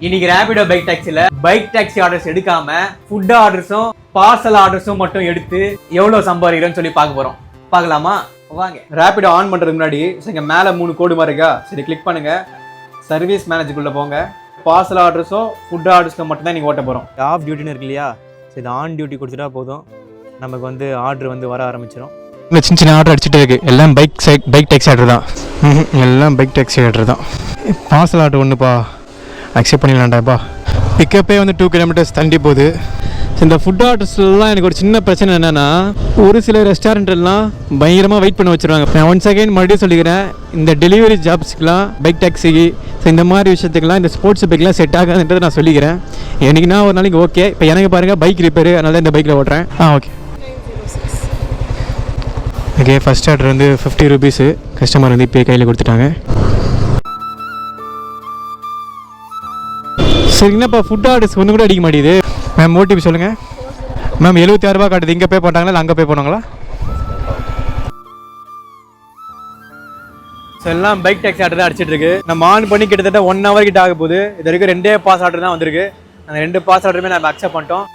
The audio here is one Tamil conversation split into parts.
இன்னைக்கு ரேபிடோ பைக் டாக்ஸில பைக் டாக்ஸி ஆர்டர்ஸ் எடுக்காம ஃபுட் ஆர்டர்ஸும் பார்சல் ஆர்டர்ஸும் மட்டும் எடுத்து எவ்வளவு சம்பாதிக்கிறோம்னு சொல்லி பார்க்க போறோம். பார்க்கலாமா? வாங்க. ரேபிடோ ஆன் பண்றதுக்கு முன்னாடி இங்க மேல 3 கோடு மாதிரி இருக்கா, சரி கிளிக் பண்ணுங்க. சர்வீஸ் மேனேஜருக்குள்ள போங்க. பார்சல் ஆர்டர்ஸும் ஃபுட் ஆர்டர்ஸ்க்கு மட்டும் தான் நீங்க ஓட்ட போறோம். ஆஃப் டியூட்டின்னு இருக்கு இல்லையா, இது ஆன் டியூட்டி கொடுத்துட்டா போதும், நமக்கு வந்து ஆர்டர் வந்து வர ஆரம்பிச்சிடும். இந்த சின்ன சின்ன ஆர்டர் அடிச்சுட்டே இருக்கு. எல்லாம் பைக் டாக்ஸி ஆர்டர் தான். எல்லாம் பைக் டாக்ஸி ஆர்டர் தான். பார்சல் ஆர்டர் ஒன்றுப்பா அக்செப்ட் பண்ணிடலாண்டாப்பா. பிக்கப்பே வந்து 2 கிலோமீட்டர்ஸ் தண்டி போகுது. இந்த ஃபுட் ஆர்டர்ஸ்லாம் எனக்கு ஒரு சின்ன பிரச்சனை என்னென்னா, ஒரு சில ரெஸ்டாரண்ட்லாம் பயங்கரமாக வெயிட் பண்ண வச்சுருவாங்க. நான் ஒன்ஸ் அகைன் மறுபடியும் சொல்லிக்கிறேன், இந்த டெலிவரி ஜாப்ஸுக்கெலாம் பைக் டாக்ஸிக்கு இந்த மாதிரி விஷயத்துக்கெல்லாம் இந்த ஸ்போர்ட்ஸ் பைக்லாம் செட் ஆகாதுன்றதை நான் சொல்லிக்கிறேன். எனக்குன்னா ஒரு நாளைக்கு ஓகே. இப்போ எனக்கு பாருங்கள் பைக் ரிப்பேர், அதனால தான் இந்த பைக்கில் ஓட்டுறேன். Okay okay. ஃபஸ்ட் ஆர்டர் வந்து 50 ரூபீஸு. கஸ்டமர் வந்து இப்போ கையில் கொடுத்துட்டாங்க. சரிங்கண்ணா, ஃபுட் ஆர்டர்ஸ் ஒன்று கூட அடிக்க மாட்டேங்குது. மேம் ஓடிபி சொல்லுங்கள். மேம் 76 ரூபா காட்டுது. இங்கே பே பண்ணுறாங்களா இல்லை அங்கே பே பண்ணுவாங்களா? ஸோ எல்லாம் பைக் டாக்ஸி ஆர்டர் தான் அடிச்சிட்டு இருக்கு. நம்ம ஆன் பண்ணி கிட்டத்தட்ட 1 hour கிட்ட ஆக போகுது. இது வரைக்கும் 2 பாஸ் ஆர்டர் தான் வந்திருக்கு. அந்த 2 பாஸ் ஆர்டருமே நம்ம அக்செப்ட் பண்ணிட்டோம்.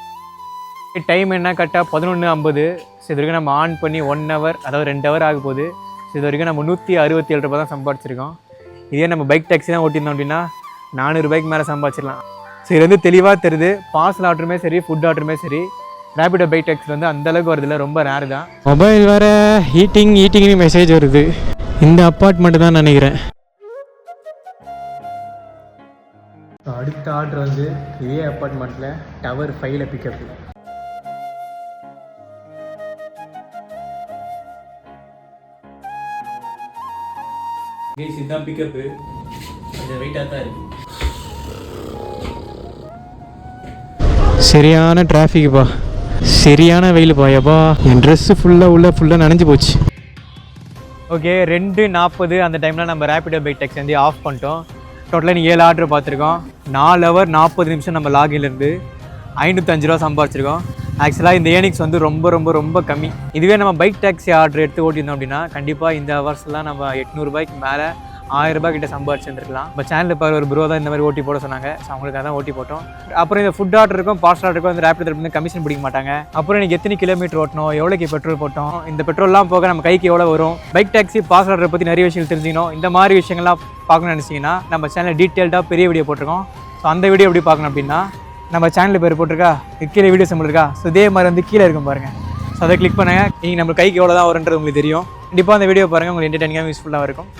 டைம் என்ன கரெக்டாக 11:50. ஸோ இது வரைக்கும் நம்ம ஆன் பண்ணி 1 hour, அதாவது 2 hour ஆக போகுது. ஸோ இது வரைக்கும் நம்ம 167 ரூபா தான் சம்பாதிச்சிருக்கோம். இதே நம்ம பைக் டாக்ஸி தான் ஓட்டியிருந்தோம் அப்படின்னா 400 ரூபாய்க்கு மேலே சம்பாதிச்சிடலாம். ஸோ இது வந்து தெளிவாக தெரியுது. பார்சல் ஆர்டருமே சரி, ஃபுட் ஆர்டருமே சரி, ரேபிடோ பைக் டாக்ஸி வந்து அந்தளவுக்கு வருதில்ல, ரொம்ப ரேர் தான். மொபைல் வேறு ஹீட்டிங்னு மெசேஜ் வருது. இந்த அப்பார்ட்மெண்ட்டு தான் நினைக்கிறேன். அடுத்த ஆர்டர் வந்து இதே அப்பார்ட்மெண்ட்டில் டவர் 5ல பிக்கப். இதுதான் பிக்கப்பு. கொஞ்சம் வெயிட்டாக தான் இருக்கு. சரியான டிராஃபிக்ப்பா, சரியான வெயில் பாயப்பா. என் ட்ரெஸ்ஸு ஃபுல்லாக நனைஞ்சு போச்சு. ஓகே, 2:40 அந்த டைமில் நம்ம ரேபிடோ பைக் டாக்ஸி வந்து ஆஃப் பண்ணிட்டோம். டோட்டலாக நீங்கள் 7 ஆர்டர் பார்த்துருக்கோம். 4 hour 40 நிமிஷம் நம்ம லாகின்லேருந்து 505 ரூபா சம்பாதிச்சிருக்கோம். ஆக்சுவலாக இந்த ஏர்னிங்ஸ் வந்து ரொம்ப கம்மி. இதுவே நம்ம பைக் டாக்ஸி ஆர்டர் எடுத்து ஓட்டியிருந்தோம் அப்படின்னா கண்டிப்பாக இந்த ஹவர்ஸ்லாம் நம்ம 800 ரூபாய்க்கு மேலே 1000 ரூபாய் கிட்ட சம்பாதிச்சுருந்துருக்கலாம். இப்போ சேனலில் பாரு ஒரு ப்ரோ தான் இந்த மாதிரி ஓட்டி போட சொன்னாங்க. ஸோ அவங்களுக்காக தான் ஓட்டி போட்டோம். அப்புறம் இந்த ஃபுட் ஆர்டருக்கும் பார்சல் ஆர்டருக்கும் வந்து ரேபிடோ வந்து கமிஷன் பிடிக்க மாட்டாங்க. அப்புறம் எனக்கு எத்தனை கிலோமீட்டர் ஓட்டணும், எவ்வளோக்கு பெட்ரோல் போட்டோம், இந்த பெட்ரோல்லாம் போக நம்ம கைக்கு எவ்வளோ வரும், பைக் டாக்ஸி பார்சல் ஆர்டரை பற்றி நிறைய விஷயங்கள் தெரிஞ்சுக்கணும். இந்த மாதிரி விஷயங்கள்லாம் பார்க்கணும்னு நினச்சிங்கன்னா நம்ம சேனலில் டீட்டெயில்டாக பெரிய வீடியோ போட்டிருக்கோம். ஸோ அந்த வீடியோ எப்படி பார்க்கணும் அப்படின்னா நம்ம சேனலில் பேர் போட்டிருக்கா, கீழே வீடியோ சிம்பிள் இருக்கா, ஸோ இதே மாதிரி வந்து கீழே இருக்கும் பாருங்கள். ஸோ அதை கிளிக் பண்ணுங்கள். நீங்கள் நம்ம கைக்கு எவ்வளோ தான் வரும்ன்றது உங்களுக்கு தெரியும். கண்டிப்பாக அந்த வீடியோ பாருங்கள், உங்களுக்கு என்டர்டைனிங்காக யூஸ்ஃபுல்லாக இருக்கும்.